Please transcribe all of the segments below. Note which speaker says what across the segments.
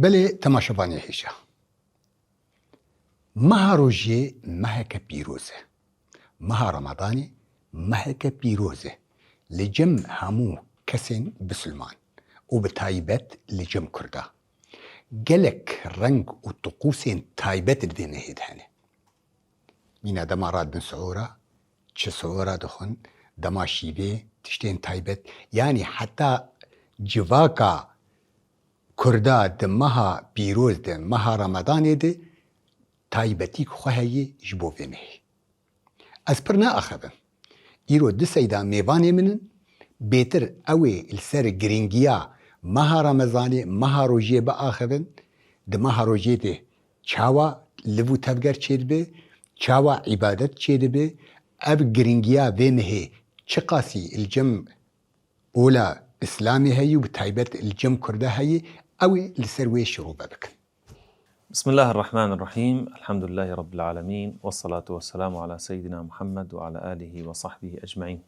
Speaker 1: بله تماشاوانی هیچه ماه روژه مهک پیروزه ماه رمضان مهک پیروزه لجم همو کسین بسلمان و به تایبت لجم کرده گلک رنگ و طقوسین تایبت دوینه هنه مینا دما راد سعورا چه سعورا دخون دما شیوه تشتین تایبت یعنی حتی جواکا کرده ده مها پیروز ده مها رمضان ده تایبتی که خواهی جبو بینه از پر نا اخبم ایرو ده سیدا میوانه منن بیتر اوی السر گرینگیا مها رمضان مها روژه با اخبن ده مها روژه ده چاوا لبو تبگر چید به چاوا عبادت چید به اب گرینگیا بینه چقاسی الجم اولا اسلامي هي وبتايبت الجم كرده هي أوي لسروي شروبة بك.
Speaker 2: بسم الله الرحمن الرحيم. الحمد لله رب العالمين والصلاة والسلام على سيدنا محمد وعلى آله وصحبه أجمعين.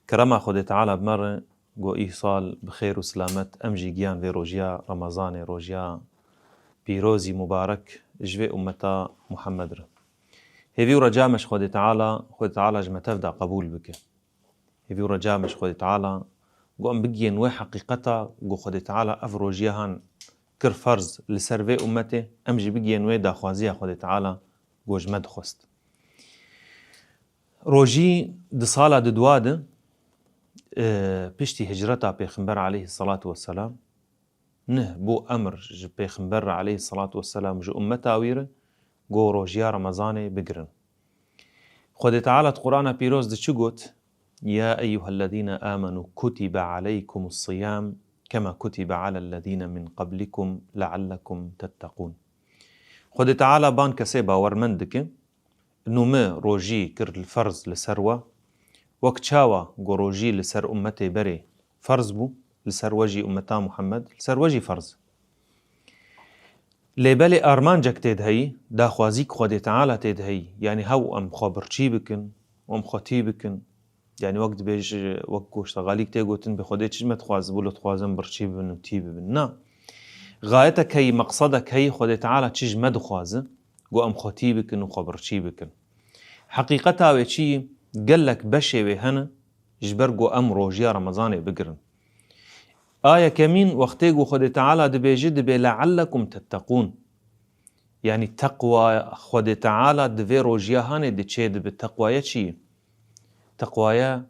Speaker 2: كرما خود تعالى بمرة جو إيصال بخير وسلامت أمجي جيان في روجيا رمضان روجيا بيروزي مبارك جوي أمتا محمد ر. هذي رجامش خود تعالى جمتفدا قبول بك. هذي رجامش خود تعالى جو ام بگین و حقیقتا جو خود تعالی افروجیهان کر فرض لسروی امته ام جی بگین و داخوازی خود تعالی گوش مد خوست روجی د سالا د دواد پشتی هجرتا پیغمبر علیه الصلاة والسلام نه بو امر ج پیغمبر علیه الصلاة والسلام جو امتا ویره جو روجیا رمضان بگرن خود تعالی قرآن پیروز د چی گوت يا أيها الذين آمنوا كتب عليكم الصيام كما كتب على الذين من قبلكم لعلكم تتقون خود تعالى بان كسي باورمندك انو ما روجي كر الفرز لسروة وكتشاوا جو روجي لسر أمتي بري فرز بو لسر وجي أمتا محمد لسر وجي فرز لبالي أرمان جاك تدهي دا خوازيك خود تعالى تدهي يعني هاو أم خبرچي بكن وأم خطي بكن يعني وقت بيج وقت گوشت غاليك تيگوتن بخوده چیز متخواز بولو تخوازم برچی ببن و تی ببن نه غايتك هي مقصدك هي خود تعالى چیز مدخوازه گو ام خطی بکن و خبرچی بکن حقيقتها و چی قلك بشه و هنه جبر گو ام روجيا رمضان بگرن آية كمين وقتی گو خود تعالى دبيجي دبي لعلكم تتقون يعني تقوى خود تعالى دبي روجيا هانه دي چه دبي تقوى چی تقوايا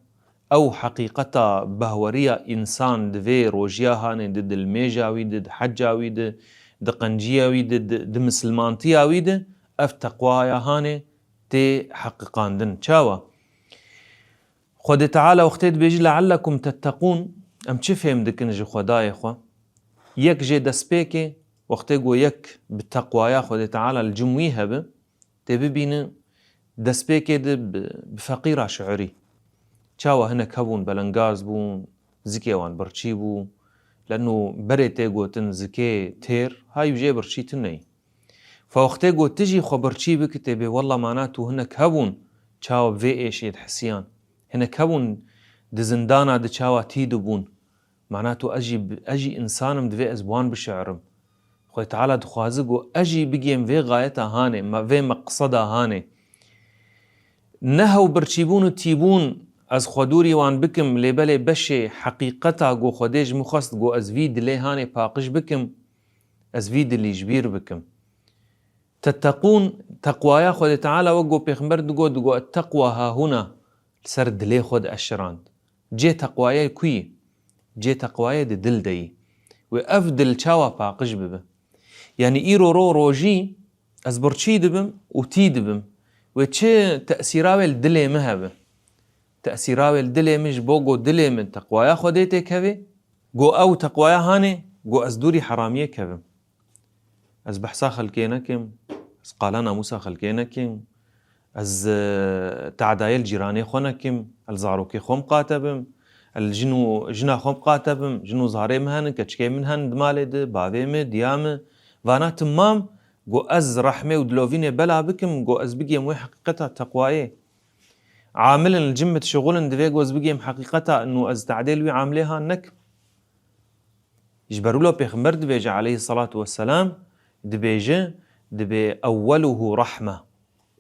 Speaker 2: او حقيقتا بهوريا انسان دوي روجياهاني دد الميجاوي دد حجاوي دد قنجياوي دد مسلمانتياوي دد اف تقوايا هاني تي حقيقاندن چاوا خود تعالى وقتيت بيجي لعلكم تتقون ام چه فهم دكن جي خداي خوا يك جي دسبيكي وقتي گو يك بالتقوايا خود تعالى الجموي هبه تبي بين دسبيكي بفقيرة شعري چاوا هناك هبون بلنگاز بون زكي وان برچي بو لأنه بريتي گوتن زكي تير هاي جي برچي تني فوقتي گو تجي خو برچي بكتبه والله معناته هناك هبون چاوا في ايش يدحسيان هناك هبون دزندانا د چاوا تيدو بون معناته اجي انسانم دوي ازبوان بشعرم خوي تعالى دخوازقو اجي بگيم في غايتا هاني ما في مقصدا هاني نهو برچيبون و تيبون از خودوري وان بكم لبالي بشي حقيقتا گو خوديج مخست گو از في دلي هاني پاقش بكم از في دلي جبير بكم تتقون تقوايا خود تعالى وگو پیغمبر دگو التقوى ها هنا سر دلي خود اشراند جي تقوايا كوي جي تقوايا دي دل دي و افدل چاوا پاقش ببه يعني ايرو رو روجي از برچی دبم و تی دبم و چه تأثیراوی الدلی مهبه تأثیراوی الدلی مش بو گو دلی من تقوایا خودیتی کوی گو او تقوایا هانه گو از دوری حرامیه کویم از بحثا خلقی نکم از قالا ناموسا خلقی نکم از تعدای الجیرانی خو نکم الزاروکی خوم قاتبم جنا خوم قاتبم جنو زهره مهن کچکی منهن دمالی ده باویمه دیامه وانا تمام گو از رحمه و دلوفینه بلا بکم گو از بگیم وی حقیقتا تقوایه عاملا الجمة شغولا دوی گو از بگیم حقیقتا انو از تعدیل وی عامله ها نکم يجبروا له بيغمبر دبيجة عليه الصلاة والسلام دبيجة دبي أوله رحمة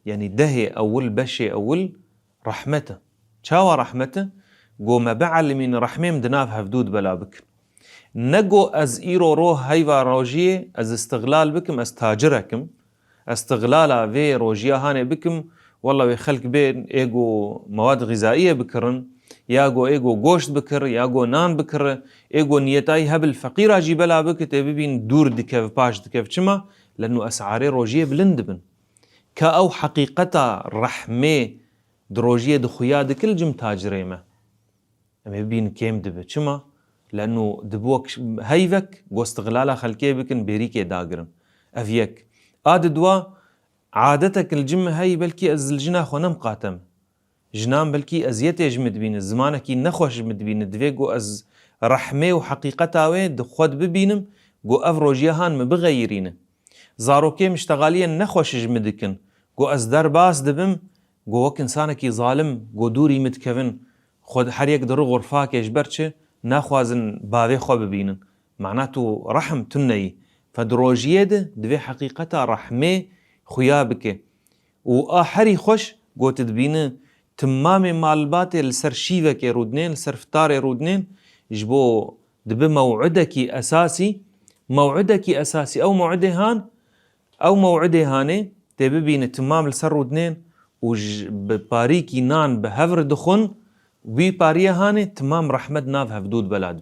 Speaker 2: يعني دهي أول بشي أول رحمته شاوى رحمته قو ما بعل من رحمة مدناف هفدود بلا بك نقو از إيرو روح هيفا روجيه از استغلال بكم از تاجركم استغلالا في روجيه هاني بكم والله بخلق بين ايقو مواد غذائية بكرن ياغو ايغو گوشت بکر یاغو نان بکر ايغو نیتای هبل فقیرا جی بلا بکت ببین دور دکف پاش دکف چما لانه اسعار روجيه بلند بن كا او حقيقتا رحمه دروجيه دخويا دكل جم تاجري ما اما ببين كيم دب چما لانه دبوك هيفك گو استغلالا خلقي بكن بيريكي داغرن افيك اد دوا عادتك الجم هي بلكي از الجنا خو نم قاتم جنان بلكي ازيته جمد بين زمانكي نخوش جمد بين دفيقو از رحمه وحقيقتها وين دخود ببينم جو افروجيا هان مبغيرين زاروكي مشتغاليا نخوش جمدكن جو از در باس دبم جو وك انسانكي ظالم جو دوري متكفن خود حريك درو غرفاك يجبرتش ناخوازن باوي خو ببينن معناته رحم تني فدروجيه دفي حقيقتها رحمه خيابك واحري خوش جو تدبينه تمام مالبات السر شيفك رودنين السر فتار رودنين جبو دب موعدك اساسي او موعده هاني تبين تمام السر رودنين وباريكي نان بهفر دخن وبي باريه هاني تمام رحمد ناف هفدود بلاد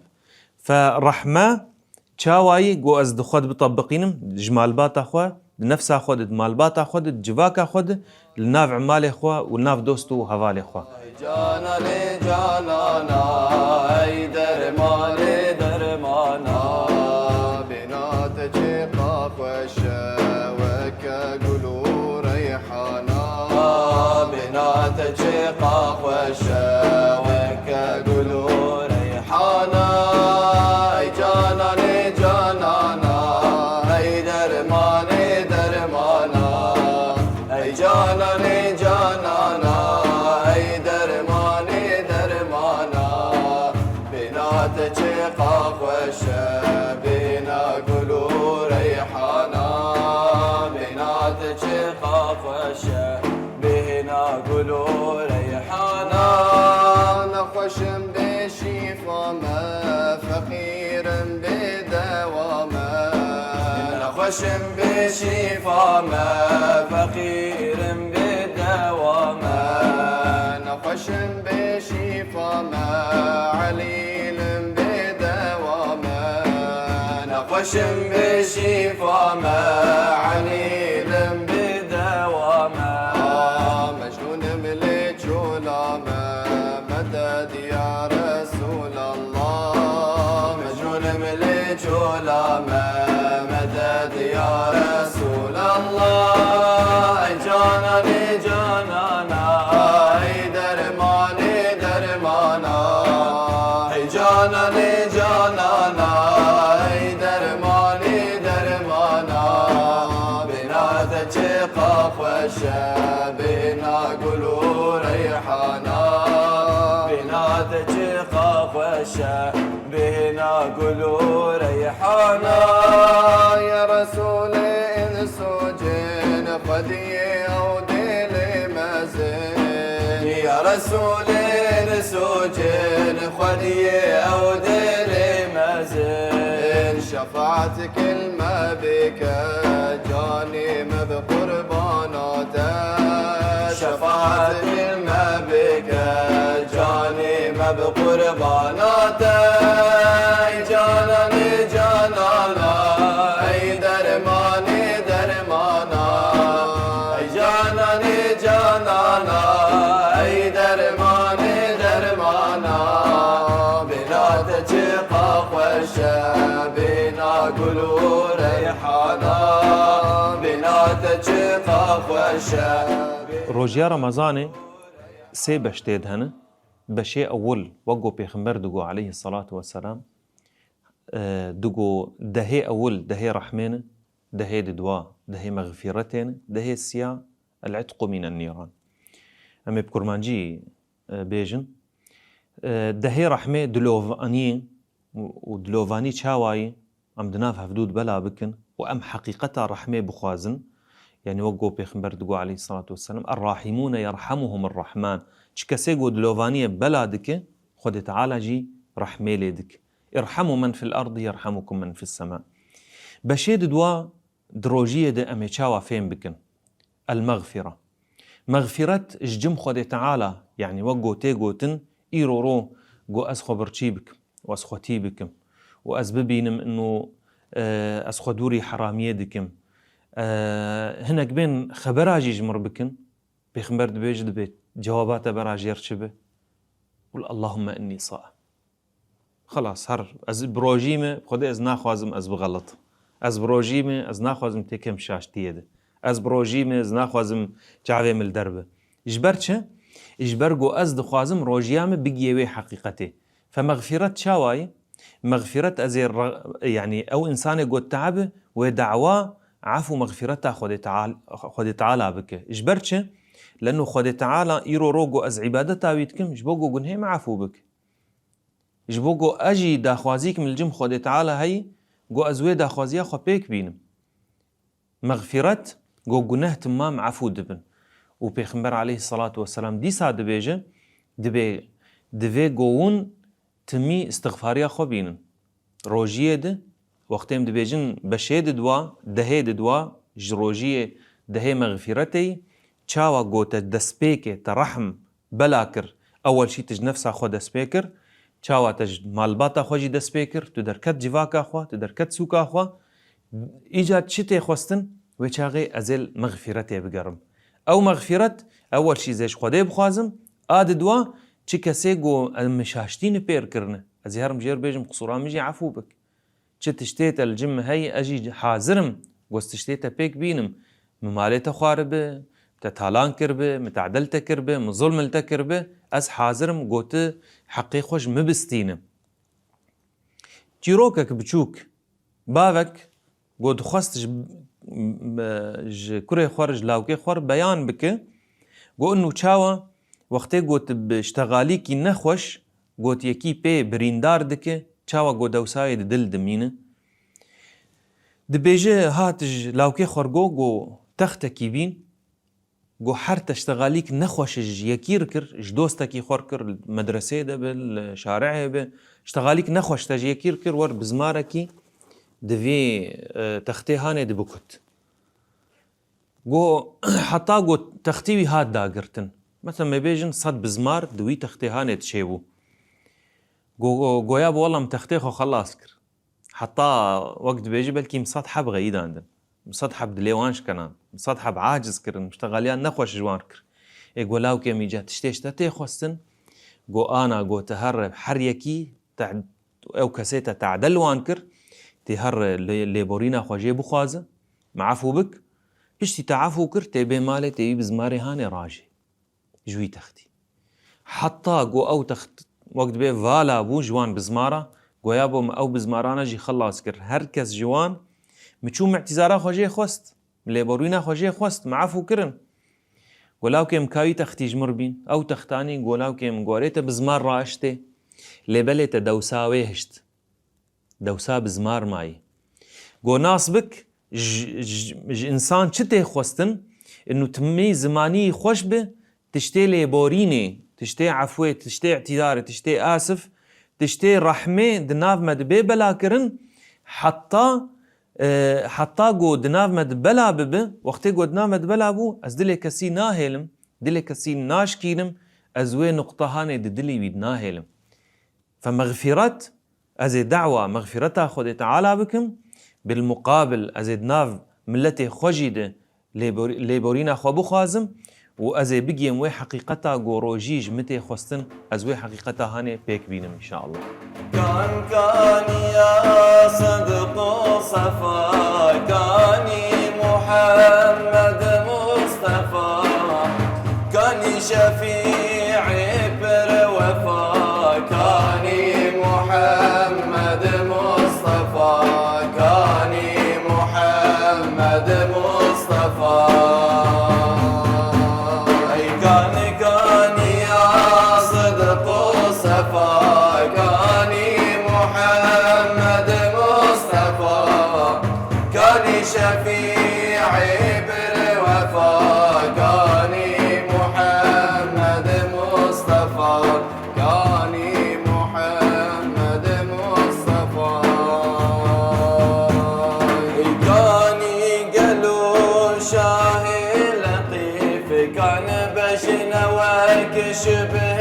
Speaker 2: فرحمه چاواي جو از دخود بطبقينم جمال بات اخوا نفسها خود مالبات خود جواكا خود الناف عمالي خوا والناف دوستو هوالي خوا
Speaker 3: جانا لي جانانا اي درماني درمانا بنات شقاق وشاوك قلو ريحانا بنات شقاق وشاوك قلو ريحانا اي جانا لي جانانا اي درماني جاناني جانانا اي درماني درمانا بنات شقاق وشابينا قلو ريحانا بنات شقاق وشابينا قلو ريحانا نخشم بشيفا ما فقير بدواما نخشم بشيفا ما فقير بدواما نخشم بشيفا ما عليل بدواما نخشم بشيفا ما عليل بدواما مجنون ملك ولاما مدد يا رسول الله مجنون ملك ولاما مدد يا رسول الله جاناني جانانا اي درماني درمانا اي جاناني جانانا اي درماني درمانا بنات شقاق وشابنا قلو ريحانا بنات شقاق وشابنا قلو ريحانا يا رسولي إن سجن قدي أو ديلي مازن يا رسولي إن سجن قدي أو ديلي مازن شفاعتك الما بك جاني بقرباناته شفاعتك الما بك جاني بقرباناته جاناني جانانا اي درماني درمانا صلاتك خوشة
Speaker 2: روجيا رمضان سي بشتيد هنا بشي أول وقو بيخمبر دقو عليه الصلاة والسلام دقو دهي أول دهي رحمين دهي ددوا دهي مغفرتين دهي السيا العتق من النيران أما بكرمانجي بيجن دهي رحمة دلوفاني ودلوفاني تشاواي أم دناف هفدود بلا بكن وأم حقيقة رحمة بخوازن يعني وقو بيخمبر دقو عليه الصلاة والسلام الراحمون يرحمهم الرحمن شكسيقو دلوفانية بلا دك خد تعالى جي رحمة لدك ارحموا من في الأرض يرحمكم من في السماء بشيد دوا دروجية دا أمي تشاوا فين بكن المغفرة مغفرة جم خد تعالى يعني وقو تيقو تن إيرورو قو أسخو برشيبك وأسخو تيبكم وأسببينم إنه أسخو دوري حرامية دكم هناك بين خبراجي جمر بكن بيخمبر دبيج دبيت جوابات براجي يرشبه قل اللهم إني صائم خلاص هر از بروجيمه خود از ناخوازم از بغلط از بروجيمه از ناخوازم تكم شاشتيه ده از بروجيمه از ناخوازم جاوي مل دربه اجبرچه اجبرگو از دخوازم روجيامه بگيوي حقيقته فمغفرت شاواي مغفرت از يعني او انسان قد تعب ودعوة عفو مغفرته خود تعالى بك اجبرچه لانه خود تعالى ايرو روگو از عبادته ويتكم اجبوگو گنه معفو بك جبوگو اجي داخوازيك من الجم خود تعالى هي جو ازوي داخوازيا خو بيك بينم مغفرت جو گناه تمام عفو دبن وبيخمبر عليه الصلاة والسلام دي ساد بيجه دبي جوون تمي استغفاريا خو بينن روجيه ده وقتهم دبيجن بشيد دوا دهيد دوا جروجيه دهي مغفرتي چاوا جو تدسبيك ترحم بلاكر اول شي تج نفسها خو دسبيكر چاوا تج مالباتا خوجي دسبيكر تو دركت جواكا خو تو دركت سوكا خو ايجاد شتي خوستن وچاغي ازل مغفرتي بگرم او مغفرت اول شي زيش خودي بخوازم اد دوا چي كسي جو مشاشتين بير كرنه از هرم جير بيجم قصورا ميجي عفو بك چ تشتيت الجم هي اجي حاضرم گوستشتيت بيك بينم ممالته خواربه تتالان كربه متعدلته كربه مظلملته كربه از حاضرم قوت حقي خوش مبستينه جيروكك بچوك باوك قوت خواست كوري خورج لاوكي خور بيان بك قو انو چاوا وقتي قوت باشتغاليكي نخوش قوت يكي بي بريندار دك چاوا قو دوساي دل دمينه دبيجه هاتج لاوكي خور قو تختكي بين جو هر تشتغاليك نخوش يكير كر دوستكي خور كر مدرسه ده بالشارع به اشتغاليك نخوش تج يكير كر ور بزماركي دفي تختي هانه دبكت جو حتى جو تختي هاد داغرتن مثلا ما بيجن صد بزمار دوي تختي هانه تشيبو جو يا والله متختي خو خلاص كر حتى وقت بيجي بلكي مسطحه بغيد عندن مسطحه بدليوانش كنان مسطحه بعاجز كرن مشتغليان نخوش جوان كر يقولاو كم يجات تشتي خوستن جو انا جو تهرب حريكي او كسيته تعدل وانكر تهر ليبورينا خوجي بخوازه معفو بك بشتي تعفو كر تبي مالي تبي بزماري هاني راجي جوي تختي حتى جو او تخت وقت بي فالا بو جوان بزماره جو يابو او بزمارانا جي خلاص كر هركس جوان مچوم اعتذارا خوجي خوست ليبورينا خوجي خوست معفو كرن ولاو كم كاوي تختي جمربين او تختاني ولاو كم غوريته بزمار راشته لبلته دوساوي هشت دوسا بزمار ماي جو ناسبك انسان چته خوستن انه تمي زماني خوش به تشتي ليبوريني تشتي عفوي تشتي اعتذار تشتي اسف تشتي رحمه دناف مد بلا كرن حتى جو دناف مد بلا بب وقت جو دناف مد بلا بو از دلي كسي ناهلم دلي كسي ناشكينم ازوي نقطه هاني دلي بيد ناهلم فمغفرت ازي دعوه مغفرتها خد تعالى بكم بالمقابل ازي دناف ملتي خوجيده ليبورينا خو بخازم وازي بقيم وي حقيقتها جوروجيج متي خوستن ازوي حقيقتها هاني بيك بينم ان شاء الله
Speaker 3: كان يا صدق صفا كاني محمد مصطفى كاني شفيعي بالوفا كاني محمد مصطفى كاني محمد مصطفى كان يا صدق وصفا كاني محمد مصطفى كاني شفيعي بالوفا كاني محمد مصطفى كاني محمد مصطفى كاني قالوا شاهي لطيف كان بشنواك شبه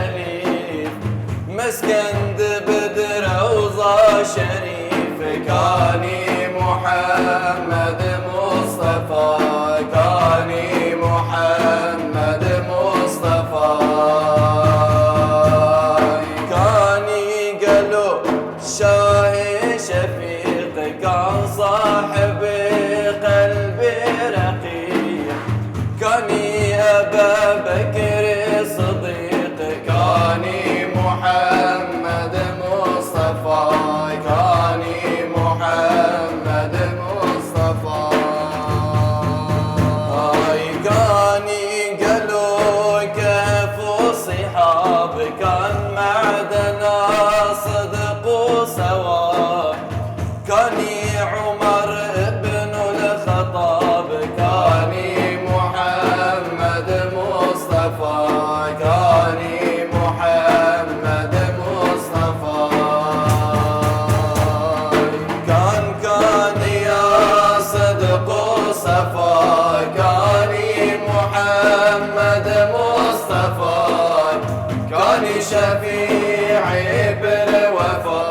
Speaker 3: أليف مسكن بدر روضة شريف كاني محمد مصطفى كاني محمد مصطفى كاني قالوا شاهي شفيق كان صاحب قلبي رقيق كاني أبا بكر صديق كاني محمد مصطفى كاني محمد مصطفى كاني قالوا كيف صحاب كان معدنا صدق وسوا كاني عمر ابن الخطاب كاني محمد مصطفى كاني محمد مصطفى كان يا صدق وصفا كاني محمد مصطفى كاني شفيعي بالوفا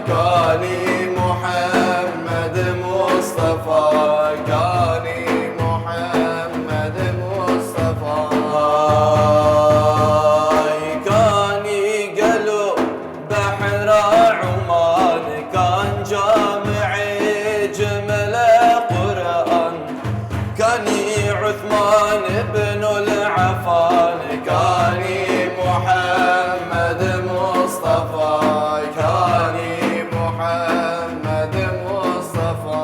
Speaker 3: كاني محمد مصطفى كاني محمد مصطفى كاني قالوا بحر عمان كان جامعي جمل قرآن كاني عثمان بن العفان كاني محمد مصطفى كاني محمد مصطفى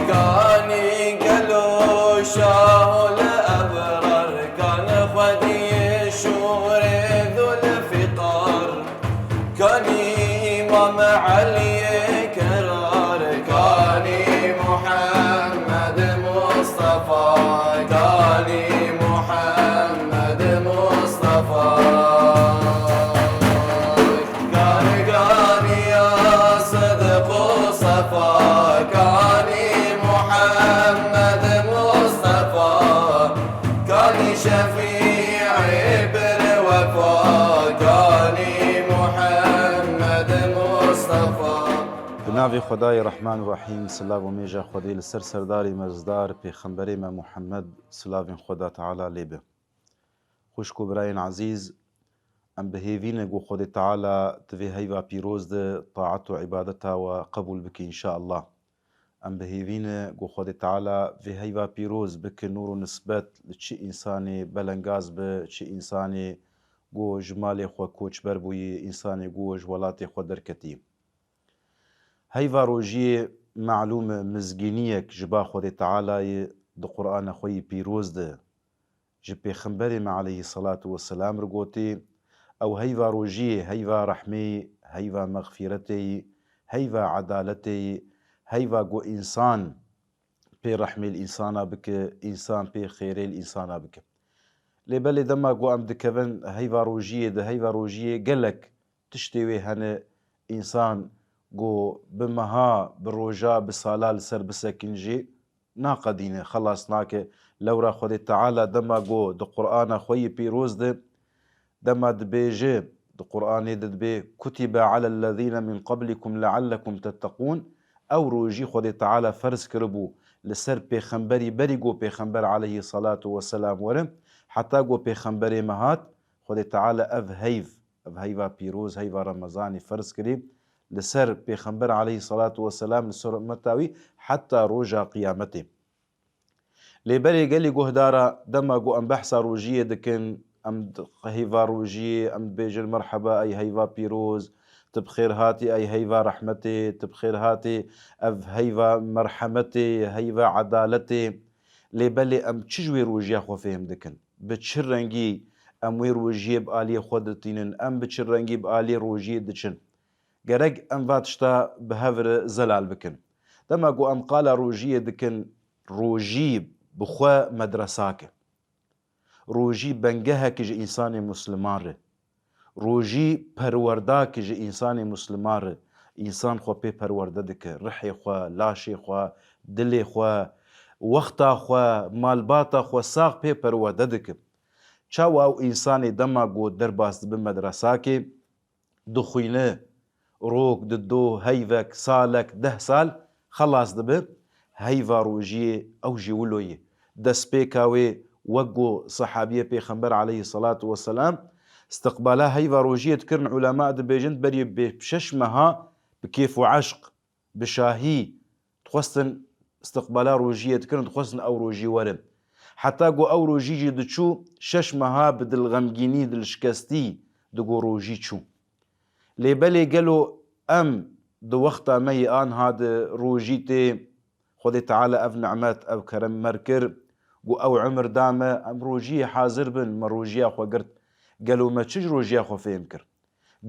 Speaker 3: كاني قالوا شاه الأبرار كان خدي شور ذو الفطار كاني إمام علي كرار كاني محمد مصطفى كاني محمد مصطفى كان يا صدق وصفا كاني محمد مصطفى كاني شفيعي بالوفا كاني محمد مصطفى
Speaker 4: بناوی خدای رحمان و رحیم سلاو و میجا خودی لسر سرداری مزدار پیغمبری ما محمد سلاوین خدا تعالی لیبه خوشکو براین عزیز ام بهیوین گو خود تعالی توی هیوا پیروز ده طاعت و عبادتا و قبول بکی انشاءالله ام بهیوین گو خود تعالی وی هیوا پیروز بکی نور و نسبت لچی انسانی بلنگاز به چی انسانی گو جمال خو کوچبر بوی انسانی گو جوالات خو درکتی هیوا روژی معلوم مزگینیک جبا خود تعالی ده قرآن خوی پیروز ده جه پیغمبر ما علیه الصلاة والسلام رگوتی او هیوا روژی هیوا رحمی هیوا مغفرتی هیوا عدالتی هیوا گو انسان پی رحمی الانسان بک انسان پی خیره الانسان بک لبلی دما گو ام دکون هیوا روژی ده هیوا روژی گلک تشتوی هنه انسان گو بمها بروجا بسالال سر بسکنجی ناقدینه خلاص ناکه لورا خود تعالی دما گو د قرآن خوی پیروز ده دما دبیجه د قرآن دبی کتب علی الذین من قبلكم لعلكم تتقون او روجی خود تعالی فرض کربو لسر پیغمبری بری گو پیغمبر علیه الصلاة والسلام ورم حتی گو پیغمبری مهات خود تعالی اف هیوا پیروز هیوا رمضانی فرض کری لسر پیغمبر عليه الصلاة والسلام لسر امتاوي حتى روجا قيامته لبري قالي قهدارا دما قو ام بحثا روجية دكن ام هيفا روجية ام بيجر مرحبا اي هيفا بيروز تبخير هاتي اي هيفا رحمتي تبخير هاتي اف هيفا مرحمتي هيفا عدالتي لبلي ام تشجوي روجيا خو فهم دكن بتشرنجي ام وي روجية بآلي خودتينن ام بتشرنجي بآلي روجية دچن قرق ام فاتشتا بهفر زلال بكن دما قو ام قال روجية دكن روجي بخوا مدرساك روجي بنگه كج انسان مسلمان روجي پروردا كج انسان مسلمان انسان خو پی پرورده دك رحي خو لاشي خو دلي خو وقتا خو مالباتا خو ساق پی پرورده دك چاو او انسان دما قو درباس بمدرساك دخوينه روك ددو هيفك سالك 10 سال خلاص دبه هيفا روجي او جيولوي دسبيكاوي وقو صحابيه پیغمبر عليه الصلاه والسلام استقبالها هيفا روجيه تكرن علماء دبيجند بري بششمها بكيف وعشق بشاهي تخصن استقبالها روجيه تكرن تخصن او روجي ورم حتى قو او روجي جي دچو ششمها بدل غمگيني دل شكستي دقو روجي چو لبلي قالوا ام دو وقتا مي آن هاد روجيتي خدي تعالى اف نعمات او كرم مركر او عمر دامه ام روجيه حاضر بن مروجيه خو قرت قالوا ما تشج روجيه خو فهمكر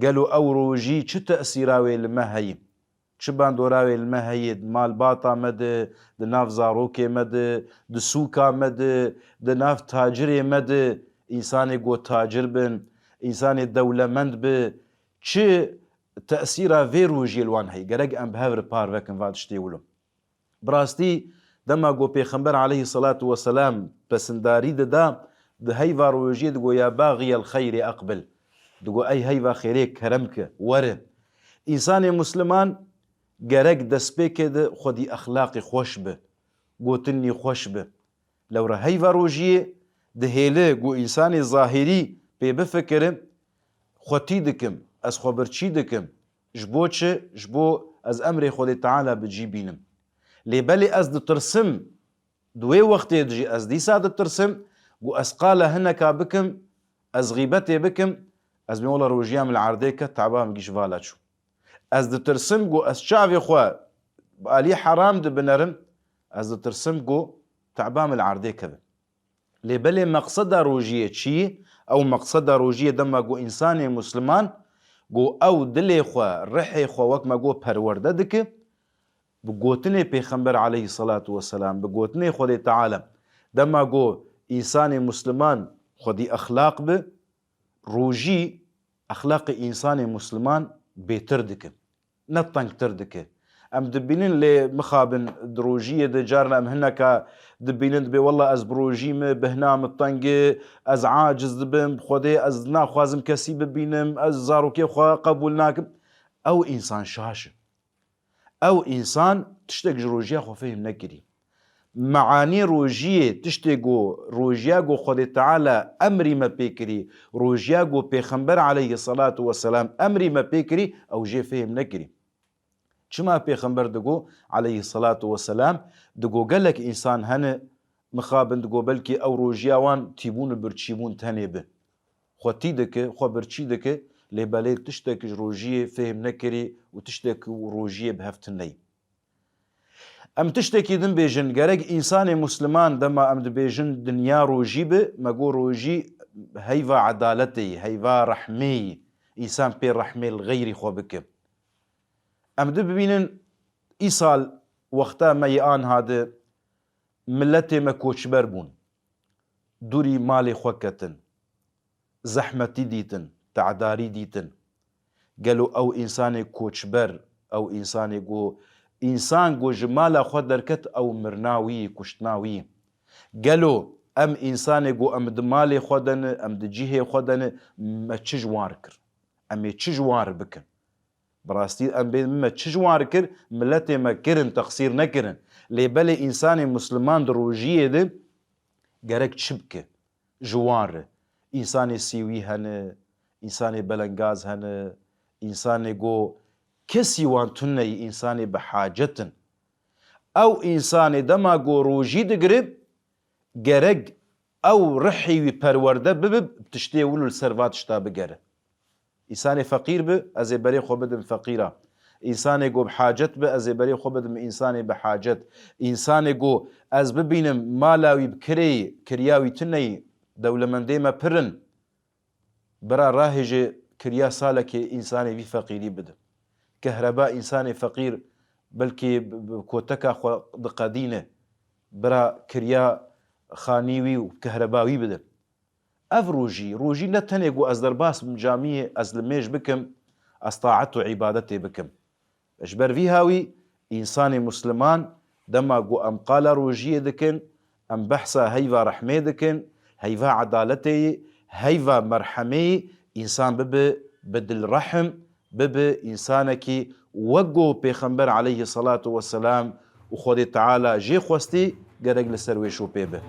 Speaker 4: قالوا او روجي چه تأثيراوي المهي چه باندوراوي المهي مال باطا مد دناف زاروكي مد دسوكا مد دناف تاجري مد انساني قو تاجر بن انساني دولمند ب چه تأثيرا في روجي الوان هي قرق ام بهاور بارفكن فادشتي ولو براستي دما قو پیغمبر عليه الصلاة والسلام بسنداري دا هيفا روجي دقو يا باغي الخير أقبل دقو أي هيفا خيريك كرمك ورم إنسان مسلمان قرق دسبيك دا خدي أخلاقي خوش به قوتني خوش به لو را هيفا روجي دهيله قو إنسان ظاهري بفكرم خوتي دكم از خبرچي دكم جبو چه جبو از أمر خدي تعالى بجيبينم لبلي از دترسم دوي وقت يجي از دي ساد ترسم و اسقال هنكا بكم از غيبتي بكم از بيولا روجيام العرديكه تعبان جيش فالاتشو از دترسم جو از شافي خو بالي حرام دبنرم از دترسم جو تعبان العرديكه لبلي مقصد روجيه شي او مقصد روجيه دما جو انسان مسلمان جو او دلي خو رحي خو وك ما جو پرورده دك بقوتني پیغمبر عليه الصلاة والسلام بقوتني خدي تعالى دما قو إنسان مسلمان خدي أخلاق به روجي أخلاق إنسان مسلمان بيتردك نطنك تردك أم دبينين لي مخابن دروجية دجارنا أم هناك دبينين دبي والله أز بروجي بهنا مطنق أز عاجز دبم خدي أز ناخوازم كسي ببينم أز زاروكي خوا قبولناكم أو إنسان شاشم او انسان تشتك روجيا خو فهم نكري معاني روجيه تشتكو روجيا جو خدي تعالى امري ما بيكري روجيا جو پیغمبر عليه الصلاه والسلام امري ما بيكري او جي فهم نكري چما پیغمبر دغو عليه الصلاه والسلام دغو قالك انسان هن مخابن دغو بلكي او روجيا وان تيبون برچيبون تنيب خوتي دك خو برچي دك لبالي تشتك روجيه فهم نكري وتشتك روجيه بهفتني ام تشتكي دم بيجن قرق انسان مسلمان دما ام بيجن دنيا روجي به مقو روجي هيفا عدالتي هيفا رحمي انسان بين رحمي الغيري خو بك ام ببينن ايصال وقتا ما يان هذا ملتي ما كوچبر بون دوري مالي خوكتن زحمتي ديتن تعداري ديتن قالوا او انسان كوچبر او انسان جو انسان جو جمالا خود دركت او مرناوي كشتناوي قالوا ام انسان جو ام دمالي خودن ام دجيه خودن ما تشجواركر ام تشجوار بكن براستي ام ما تشجواركر ملتي ما كرن تقصير نكرن لبالي انسان مسلمان دروجيه ده قرق شبكه جوار انسان سيوي هن انسان بلنگاز هن انسان جو كسي وان تني إنساني بحاجة أو إنساني دما روجي دقرب جرق أو رحي وبرورده بتشتي ولو السرفات شتا بقره إنساني فقير أزي بري خو بدم فقيرة إنساني جو بحاجة أزي بري خو بدم إنساني بحاجة إنساني جو أز ببينم مالاوي بكري كرياوي تني دولة من ديما برن برا راهج كريا سالك إنساني في فقيري بدم كهرباء إنساني فقير بلكي كوتكا خو دقادينه برا كريا خانيوي وكهرباوي بدم اف روجي نتنيقو از درباس من جامعه از لميش بكم استطاعته عبادتي بكم اجبر في هاوي انساني مسلمان دما قو ام قال روجيه دكن ام بحثا هيفا رحمه دكن هيفا عدالتي هيفا مرحمه انسان بدل رحم انسانك وقو بيخنبر عليه الصلاه والسلام وخدي تعالى جي خوستي قرق لسرويشو بيبه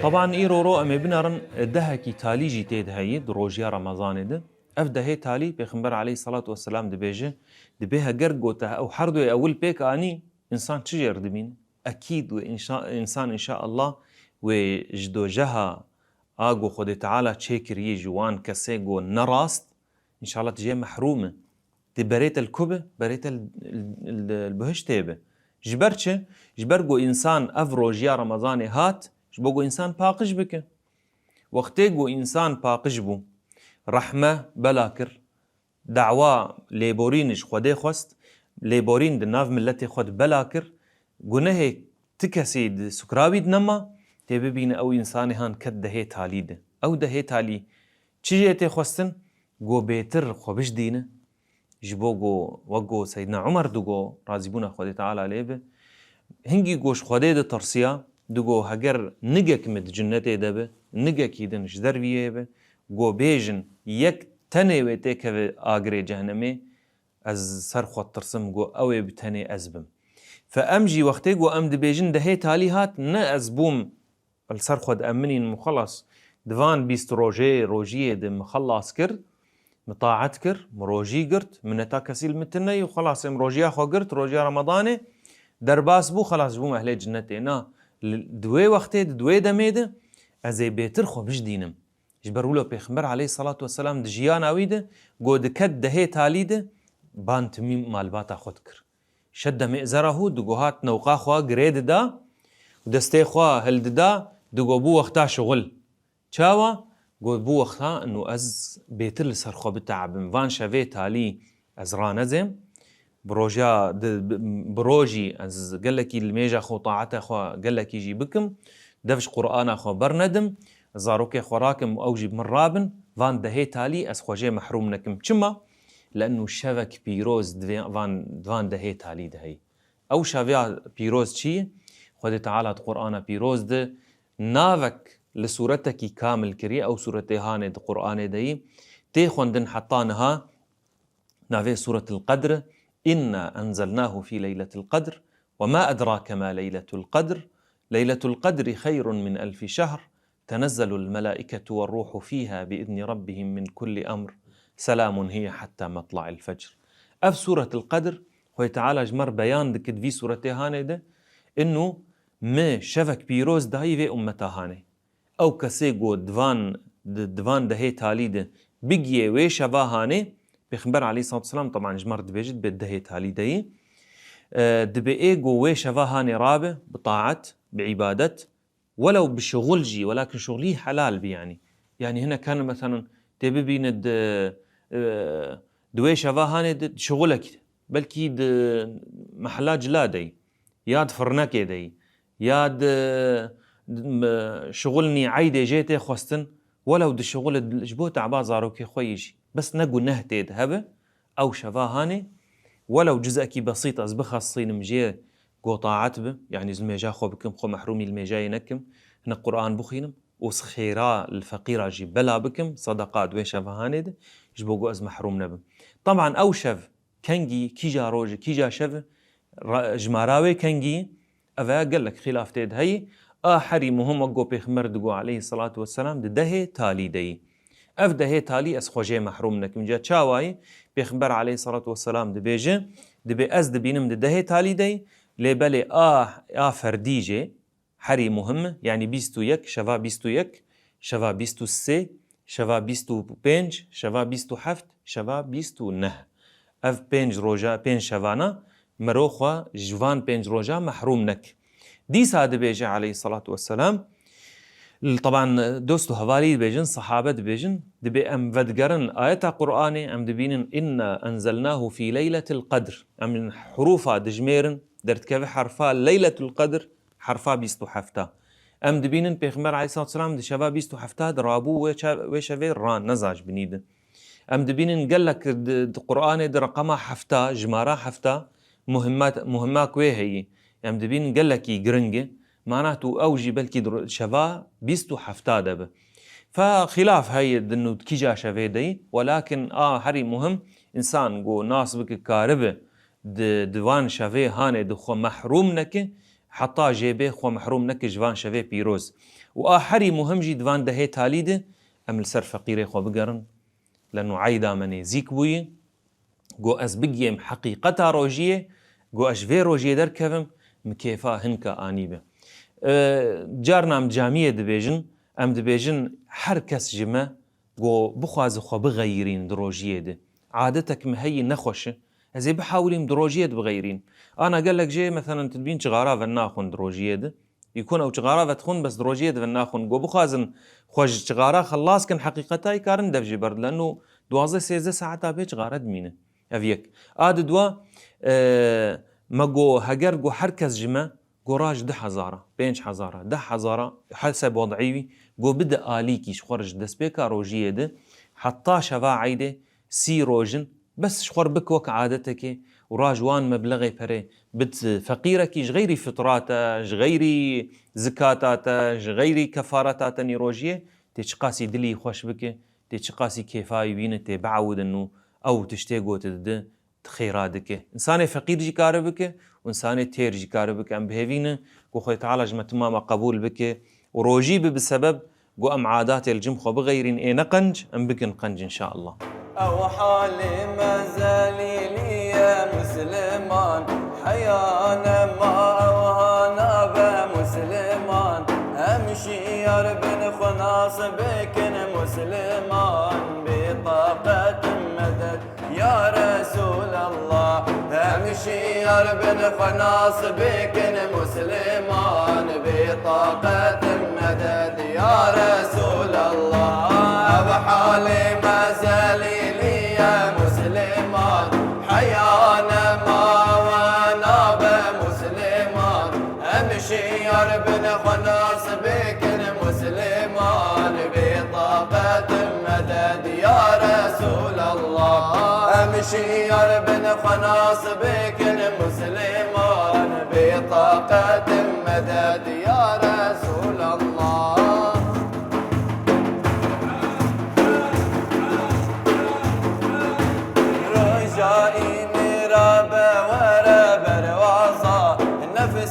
Speaker 2: طبعا ايرو رو ام بنرن دهكي تالي جي تيد هي دروجيا رمضان ده افده هي تالي بيغمبر عليه الصلاه والسلام دبيجه دبيها غرغوتا او حردو اول بيك اني انسان تشجر دمين اكيد انسان ان شاء الله وجدو جها اغو خد تعالى تشكري جوان كسيغو نراست ان شاء الله تجي محرومه تبريت الكوبه بريت البهش تيبه جبرغو انسان افروجيا رمضان هات جبوغو إنسان باقش بك وقتيغو إنسان باقش بو رحمة بلاكر دعوة ليبورينش خودي خوست ليبورين دناف ملتي خود بلاكر قناه تكسيد سكراوي دنما تببين أو إنساني هان كد دهي تالي ده أو دهي تالي چجيتي خوستن قو بيتر خوبش دينه جبوغو وقو سيدنا عمر دوغو رازيبونا خودي تعالى ليبه هنگي قوش خودي ده ترسيا دوغو هگر نگك مد جنته دبه نگك يدنش درويه به گو بيجن يك تني ويتيك آقري جهنمي از سر خود ترسم جو اوي بتني ازبم فامجي وقتي جو ام دبيجن دهي تاليهات نا ازبوم السر خود امنين مخلص دفان بيست روجيه دم مخلص كر مطاعت كر مروجي قرت من تاكسيل متني وخلاص ام روجيا خو قرت روجيا رمضاني درباس بو خلاص بو اهل جنتي نا دوي وقتي دوي دميده ازي بيتر خو بجدينم جبرولو بيخمر عليه الصلاه والسلام دجيانا ويده جو دكد دهي تاليده بان تميم مالباتا خود كر شد مئزره دقوهات نوقا خوا قريد دا ودستي خوا هلد دا دقو بو وقتا شغل چاوا قو بو وقتا انو از بيتر لسر خوا بتعبم وان شوي تالي از رانزم بروجي از قلكي الميجا خو طاعتا خوا قلكي جي بكم دفش قرآن خوا برندم زاروكي خوراكم اوجي مرابن وان دهي تالي از خواجي محروم نكم چما لأنه شبك بيروز دوان دهي تالي دهي أو شافيا بيروز چي خود تعالى القرآن بيروز ده نافك لسورتك كامل كري أو سورتهان ده قرآن دهي تيخوندن حطانها نافي سورة القدر إنا أنزلناه في ليلة القدر وما أدراك ما ليلة القدر ليلة القدر خير من 1000 شهر تنزل الملائكة والروح فيها بإذن ربهم من كل أمر سلام هي حتى مطلع الفجر. أف سورة القدر هو تعالى جمر بيان دكت في سورة هاني ده إنه ما شفك بيروز دهي في أمتا هاني أو كسيقو دوان دهي تالي ده بيجي ويشفا هاني بيخبر عليه الصلاة والسلام طبعا جمر دبيجد بدهي تالي دهي دبيجو ويشفا هاني رابع بطاعة بعبادة ولو بشغل جي ولكن شغلي حلال بيعني يعني هنا كان مثلا تبي بين دوي شفا هاني شغلك بلكي محلات جلادي ياد فرنكي دي ياد شغلني عيدي جيتي خوستن ولو دي شغل جبو تعبا زاروكي خويجي بس نقو نهتي هبه او شفا هاني ولو جزءكي بسيط از بخاصين مجي قو طاعت به يعني زلميجا خو بكم خو محرومي الميجا ينكم هنا القرآن بخينم وسخيرا الفقيرة جي بلا بكم صدقات ويشف هاند جبوغو از محروم نبم طبعا او شف كنجي كيجا روج كيجا شف جماراوي كنجي افا قال لك خلاف تيد هي احري مهم وقو بيخمر دقو عليه الصلاة والسلام دهي تالي دي اف دهي تالي از خوجي محروم نكم جا چاواي بيخبر عليه الصلاة والسلام دبيجه دبي از دبينم دهي تالي دي لبالي فرديجي حري مهم يعني 21 شفا 21 شفا 23 شفا 25 شفا 27 شفا 29 اف 5 روجا 5 شفانا مروخوا جوان 5 روجا محروم نك دي ساده بيجي عليه الصلاة والسلام طبعا دوستو هوالي بيجن صحابة بيجن دبي ام ودقرن آيات قرآني ام دبينن إنا أنزلناه في ليلة القدر ام من حروفها دجميرن درت كيف حرفا ليلة القدر حرفا 27 ام دبينن بيغمبر عليه الصلاة والسلام دي شباب 27 درابو ويشافي ران نزاج بنيد ام دبينن قال لك القرآن دي رقمها حفتا جمارا حفتا مهمات كوي هي ام دبينن قال لك يقرنجي معناته اوجي بلكي شفا 27 دبه فخلاف هاي انه كيجا شافي دي ولكن هري مهم انسان جو ناس بك كاربه دوان شافي هاني دخو محروم نكي حطا جيبه خو محروم نك جوان شفي بيروز وآحري مهم جي دوان دهي تاليده ام السر فقيري خو بقرن لانه عايدا مني زيك بوي جو از بقيم حقيقتا روجيه جو اشفي روجيه دركفم مكيفا هنكا آنيبه جارنا ام جامعه دبيجن ام دبيجن هر كس جمه جو بخواز خو بغيرين دروجيه ده عادتك مهي نخوشه هزي بحاولين دروجيه بغيرين انا قال لك جي مثلا تدبين شغاره فناخون دروجيه ده يكون او شغاره فتخون بس دروجيه فناخون جو بخازن خوج شغاره خلاص كان حقيقتها كارن دفجي برد لانه 12 ساعه بيج شغاره دمينه افيك اد دوا ما جو هجر جو حركز جمه جوراج 10,000 5,000 10,000 حسب وضعي جو بدا اليكي خرج دسبيكا روجيه ده حطا شفا عيده سي روجن بس شخور بك وك عادتك وراجوان مبلغي بري بت فقيرك غيري فطراتا غيري زكاتاتا غيري كفاراتاتا نيروجيه تشقاسي دلي خوش بك قاسي كيفاي بين تي بعود إنه أو تشتاقو تده خيرادك إنسان فقير جي كاربك وإنسان تير جي كاربك أم بهذينا وخي تعالى جمتما ما قبول بك وروجي بسبب قو أم عادات الجمخة بغيرين إيه نقنج أم بك نقنج إن شاء الله.
Speaker 3: أو حالي ما زالي لي يا مسلمان حيانا ما أوهانا بمسلمان أمشي يا رب خلاص بكن مسلمان بطاقة مدد يا رسول الله أمشي يا رب خلاص بكن مسلمان بطاقة مدد يا رسول الله بحالي ما زالي لي يا مسلمان حيانا ما وانا بمسلمان امشي يا ربنا خلاص بكن مسلمان بطاقة مدد يا رسول الله امشي يا ربنا خلاص بكن مسلمان بطاقة مدد يا رسول الله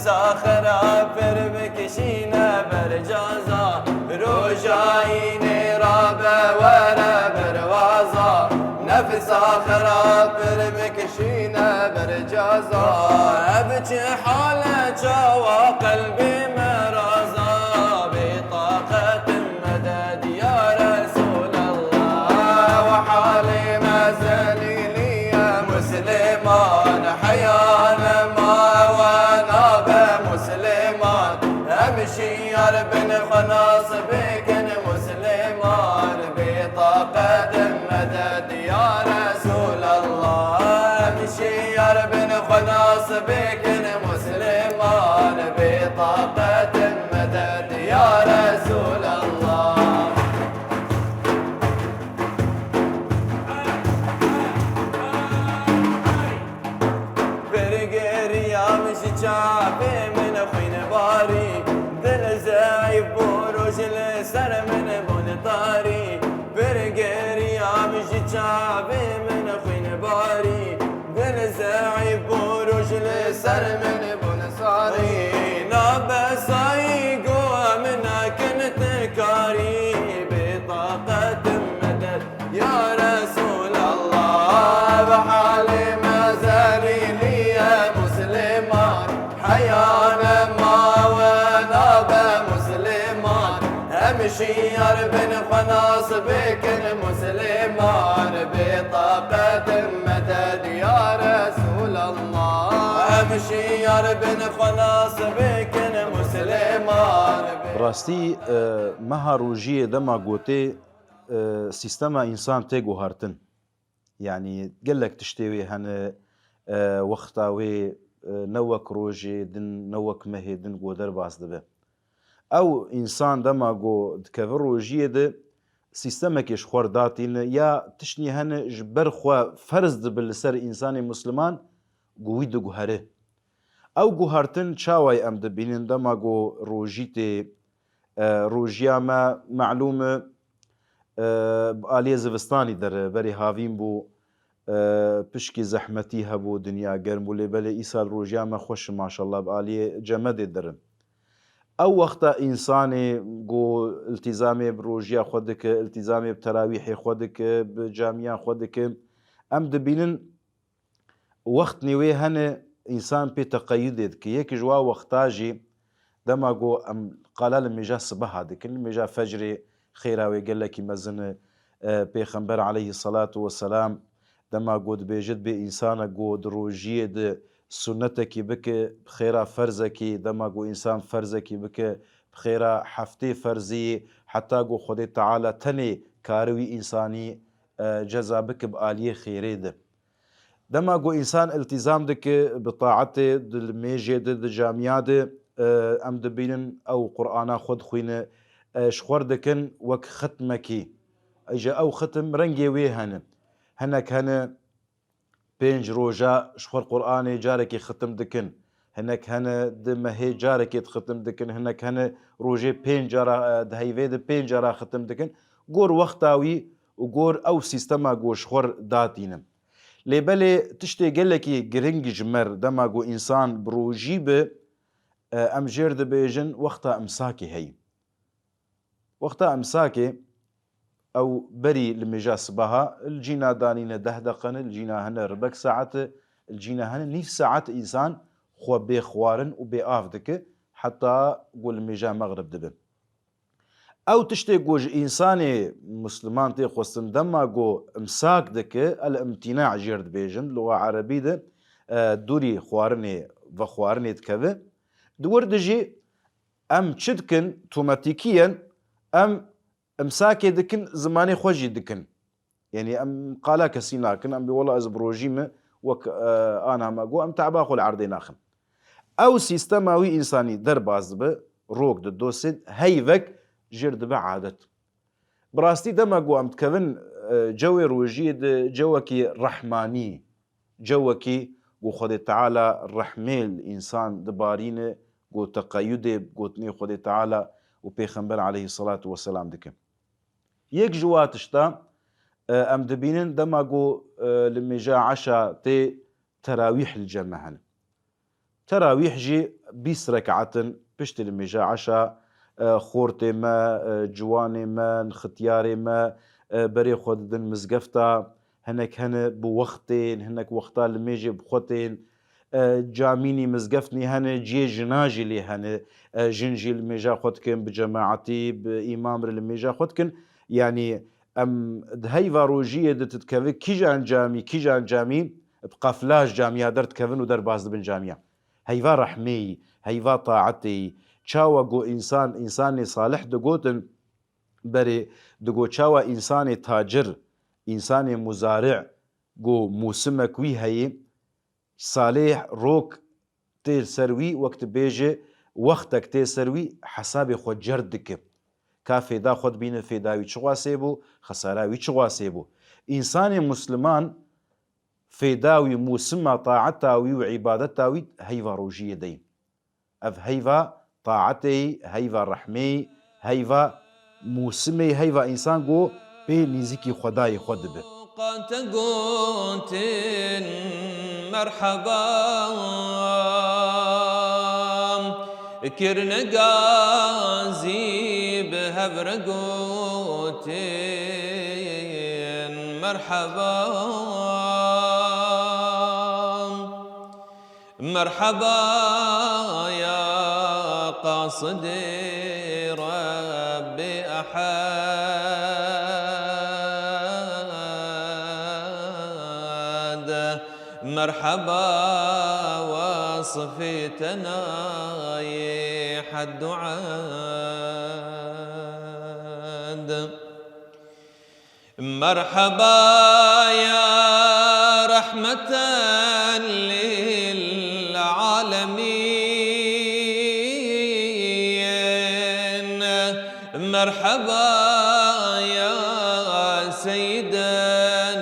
Speaker 3: آخر عبر بكشينا برجازا روجايني رابا ورا بروازا نفس آخر عبر بكشينا برجازا أبكي حالة جوا قلبي مرازا بطاقة مدد يا رسول الله وحالي ما زالي لي يا مسلمان حيانا ما امشي يا ربنا خلاص بكن مسلمان بطاقة مدد يا رسول الله امشي يا ربنا خلاص بكن مسلمان بطاقة مدد يا رسول الله برقر يا مش شافي من خوين باري دل زايب بروج السر من بون طاري برقر يا مش شافي من خوين باري دل زايب بروج السر من بون صاري نابس ايقو منا كنت كاري بطاقة مدد يا رسول الله بحالي ما زالي لي يا مسلمان حيانا ما وانا بمسلمان امشي يا ربنا خلاص بكن مسلمان بطاقة مدد يا رسول الله امشي يا ربنا خلاص بكن مسلمان
Speaker 4: راستی مها روجی دما گوته سیستما انسان تیگو هارتن يعني قلك تشتوي هن وقتاوي نوك روجي دن نوك مهي دن قو درباس دبه او انسان دما قو دكفر روجيه ده سيستمكش خورداتين يا تشني هن جبر خوا فرز بالسر انسان مسلمان قوي دو قهره او قهرتن شاوي ام دبينن دما قو روجيتي روجيا ما معلومه آلیه زوستانی در بری هاوین بو پشکی زحمتی هبو دنیا گرم بو لیبل ایسال روژیا ما خوش ماشاءالله بآلیه جمد درن او وقتا انسانی گو التزامی بروژیا خودک التزامی بتراویح خودک بجامعه خودک ام دبینن وقت نیوی هن انسان پی تقیید که یک جوا وقتاجی دما گو ام قالال میجا صبح دکن میجا فجر خيراوي قال لك مزن بيخنبر عليه الصلاة والسلام دما قود بيجد بإنسان قود روجيد سنتك بك بخيرا فرزك دما قو إنسان فرزك بك بخيرا حفتي فرزي حتى قو خدي تعالى تني كاروي إنساني جزا بك بآلية خيريد دما قو إنسان التزام دك بطاعته دل ميجد دل جامعات أم دبينن أو قرآن خود خوين شخور دكن وك ختمكي اجا او ختم رنگي وي هنك هنا بينج روجا شخور قرآني جاركي ختم دكن هنك هنا دمهي جاركي تختم دكن هنك هنا روجي بين جارا دهيفيد بين جارا ختم دكن قور وقتاوي وگۆر ئەو سیستەما گۆشخۆر داتینم لێبەلێ تشتێ gelekî giring ji me re dema got însan bi rojî bi em jêr dibêjin wexta imsakê heye wexta imsakê ew berî li mêja sibaha cîna danîne 10 deqene cîna hene ribek saete cîna hene nîv saet însan xwe bê xwarin û bê av dike heta got li mêja megrib dibin ew tiştê got ji însanê Musliman tê xwestin dema got imsak dike el imtîna jêr dibêjin luga erebî de dûrî xwarinê ve xwarinê dikeve di wir de jî em çi dikin otomatîkiyen em imsakê dikin zimanê xwe jî dikin yani em qala kesî nakin em bê wela ez bi rojî me wek ana me got em te'ba xwe li erdê naxin ew sîstema wî însanî derbas dibe rok di dosê heyvek jêr dibe adet bi rastî dema got em dikevin cewê rojiyê di cewekî rehmanî cewekî got Xwedê Teala rehmê li însan dibarîne got teqeyyûdê gotinê Xwedê Teala û Pêxember aleyhissalatu vesselam dikin yek ji wa tişta em dibînin dema got li mêja eşa tê terawîh li cem hene terawîh jî 20 rekaatin piştî li mêja eşa xortê me ciwanê me xitiyarê me berê xwe didin mizgefta hinek hene bi wextên hinek wexta li mêjê bixwetên camînî mizgefnî hene ciyê jina jî lê hene jin jî li mêja xwe dikin bi cemaetî bi îmam re li mêja xwe dikin yanî em di heyva rojiyê de dikevin kîjan camî bi qeflaj camiya derdikevin û derbas dibin camiya heyva rehmeyî heyva taetê çawa got însanê salih digotin berê digot çawa însanê tacir însanê muzarî got mûsimek wî heye salih rok tê ser wî wek dibêje wextek tê ser wî hesabê xwe cer dike ka fêda xwe dibîne fêda wî çi xwasê bû xesara wî çi xwasê bû însanê Musliman fêda wî mûsima taeta wî û îbadeta wî heyva rojiyê de ev heyva taetê heyva rehmê heyva mûsimê heyva însan got pê nîzîkî Xwedayê xwe dibe
Speaker 3: مرحبا كرنا غازي بهبرقوتين مرحبا مرحبا يا قاصد ربي أحد مرحبا وصفيتنا حد عاد مرحبا يا رحمة للعالمين مرحبا يا سيدا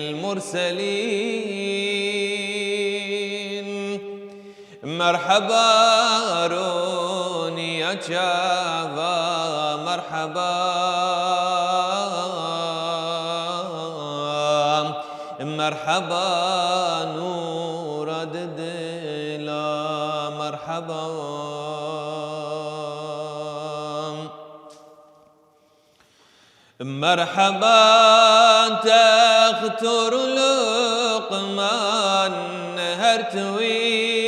Speaker 3: للمرسلين مرحبا روني يا شابا مرحبا مرحبا نور دلا مرحبا مرحبا تختر لقمان هرتوي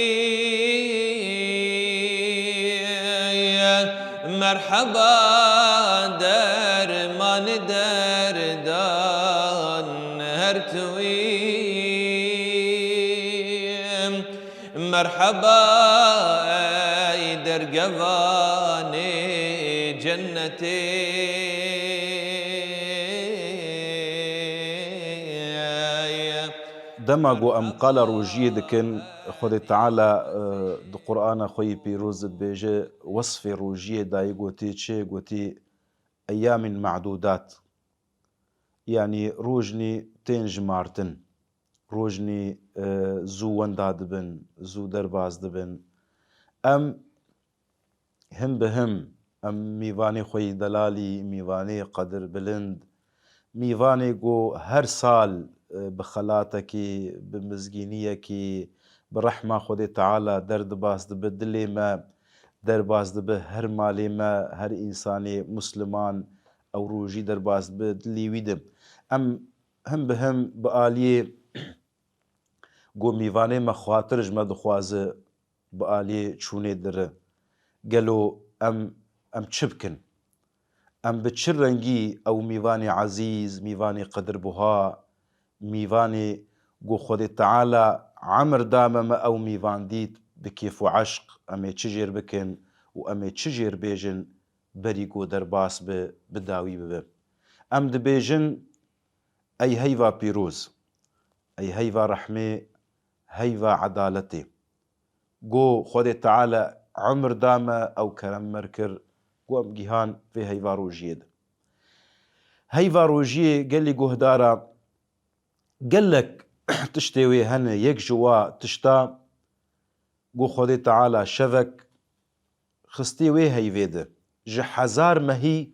Speaker 3: مرحبا درمان دردان هرتوي مرحبا اي درقباني جنتي
Speaker 4: دما got em qala rojiyê dikin Xwedê Teala di Qur'ana xwe yê pîroz dibêje wesfê rojiyê dayê gotî çê gotî eyyamên me'dûdat yanî rojnî tên jimartin rojnî zû wenda dibin zû derbas dibin em him bi him ام میوانی خوی دلالی میوانی قدر بلند میوانی گو هر سال بخلاتکی بمزگینیکی برحمة خود تعالى درد باز دبه دلی ما در باز دبه هر مالی ما هر انسانی مسلمان او روجی در باز دبه دلی ویدم ام هم به هم بآلیه گو میوانه ما خاطرش ما دخوازه بآلیه چونه دره گلو ام چه بکن ام به چه رنگی او میوانی عزیز میوانی قدر بها میوانی گو خود تعالى عمر دامه ما او میوان دید بکیف و عشق امی چجیر بکن و امی چجیر بیجن بری گو در باس بداوی ببه ام دبیجن ای هیوا پیروز ای هیوا رحمه هیوا عدالتي گو خود تعالى عمر دامه او کرم مرکر گو ام جیهان في هیوا روجید هیوا روجیه گلی گهدارا قالك تشتوي هنا يك جوا تشتا گو خود تعالى شفك خستي وي هيفيده جحزار ما هي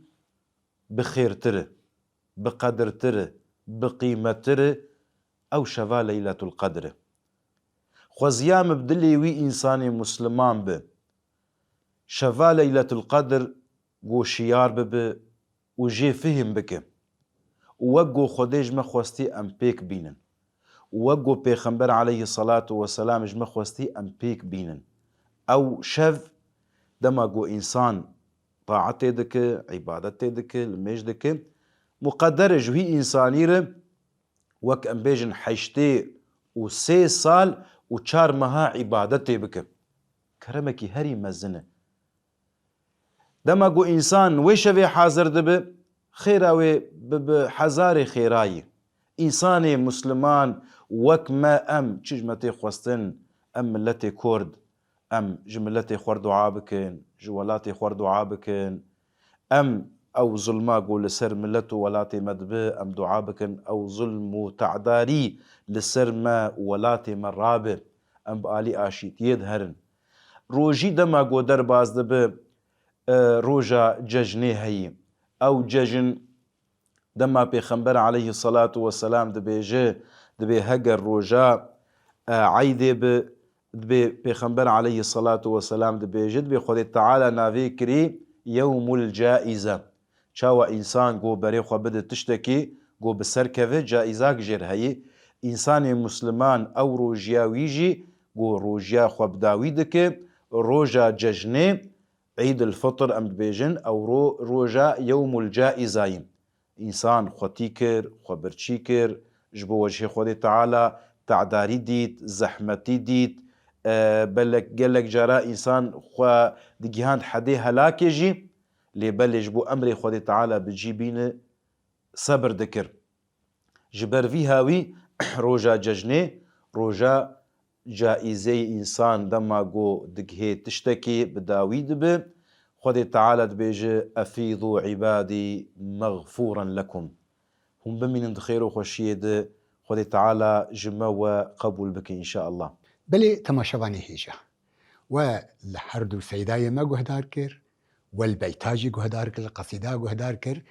Speaker 4: بخير تره بقدر تره بقيمة تره او شفا ليلة القدر خوزيام بدلي وي انساني مسلمان به شفا ليلة القدر گو شيار به وجي فهم بك وقو خوديج ما خوستي ام بيك بينن وقو پیغمبر عليه الصلاة والسلام جمع خوستي ام بيك بينن او شف دما قو انسان طاعتي دك عبادتي دك الميج دك مقدر جوهي انساني ره وك ام بيجن حيشتي و 3 سال و 4 مها عبادتي بك كرمكي هري مزنه دما قو انسان ويشوي حاضر دبه خيراوي بحزار خيراي انساني مسلمان وك ما ام چجمتي خوستن ام ملتي كرد ام جملتي خور دعا بكن جولاتي خور دعا بكن ام او ظلما قول لسر ملتو ولاتي مدبه ام دعا بكن او ظلم تعداري لسر ما ولاتي مرابه ام بالي اشيت يدهرن روجي دما قو در باز دبه روجا ججني هي او ججن دما پیغمبر عليه الصلاة والسلام دبي هجر روجا عيدي دبي پیغمبر عليه الصلاة والسلام دبي خود تعالى نافي كري يوم الجائزة شاوى انسان قو بري خو بده تشتكي قو بسركفه جائزاك جير هي انسان مسلمان او روجيا ويجي قو روجيا خو بداوي دك روجا ججني عيد الفطر ام بيجن او روجا يوم الجائزة انسان خوتي كر خبرچي كر جبو وجه خود تعالى تعداري ديت زحمتي ديت بلك قالك جرا انسان خو دجهان حدي هلاك يجي لي بلج بو امر خود تعالى بجيبين صبر ذكر جبر في هاوي روجا ججني روجا جائزه انسان دما جو دجهي تشتكي بداويد به خود تعالى دبيجي افيضوا عبادي مغفورا لكم هم بمن خير وخشيد خود تعالى جمع وقبول بك ان شاء الله
Speaker 1: بلي تماشواني هيجا والحردو سيداي ما قهدار كر والبيتاجي قهدار كر القصيدة قهدار كر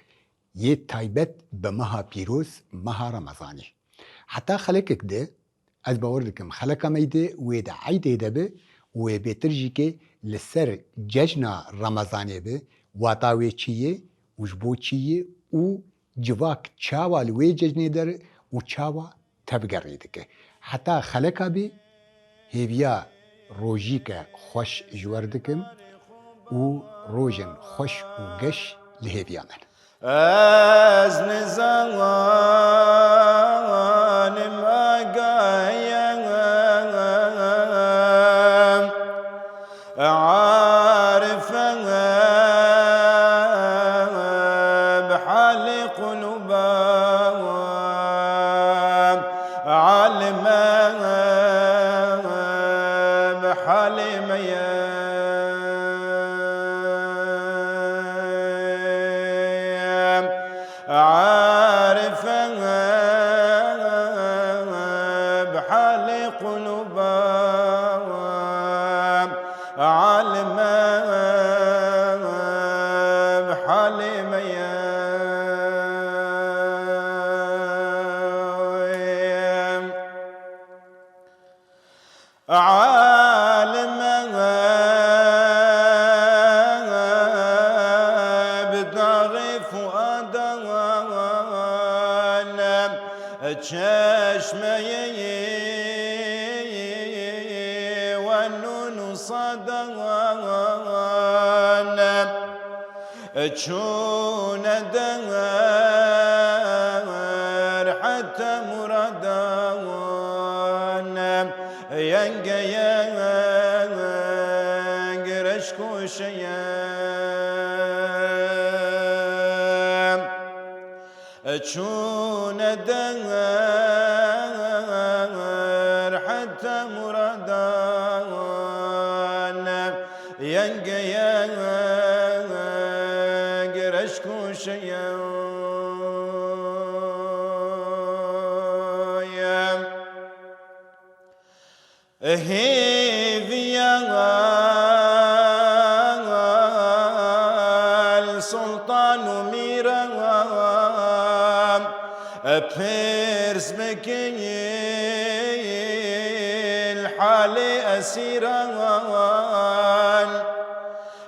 Speaker 1: يتايبت بمها بيروز مها رمضاني حتى خلقك ده از باوردكم خلقا ميده ويدا عيده دبه وبيترجي كي لسر ججنا رمضاني به واتاوي چيه وجبو چيه و جواك چاوا لوي ججني در و چاوا تبگري دكه حتى خلقا بي هيبيا روجيك خوش جوردكم و روجن خوش و گش لهيبيا من
Speaker 4: از نزان ما قايم عارف بحال قلوبا عالم بحال ميام عارف بحال قلوبا عالم عالم بداغي فؤادنا چشمه والنون صدنا چون در حتى مرادنا ينقى ينقرشكو شيام چون در حتى مرادنا ينقى ينقرشكو شيام هيفيا السلطان ميرام بيرس بكي الحال أسيران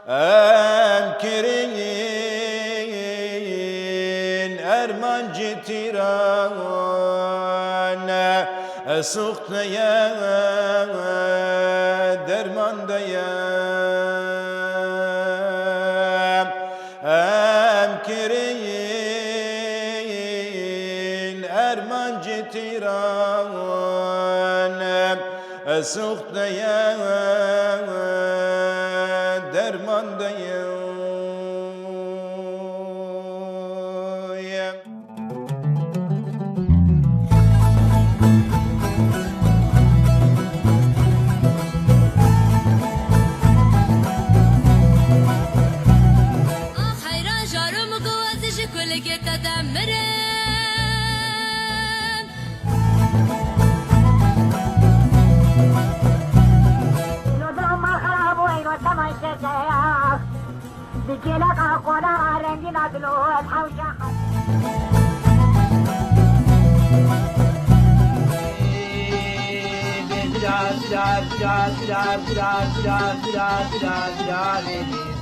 Speaker 4: أمكرين أرمان جتيران سخت يا درمان ديا أمكرين أرمان جتيران سخت يا درمان ديا
Speaker 5: بجيلك أقولا رنجنا دلوت حوشا
Speaker 3: da da da da da da da da da da da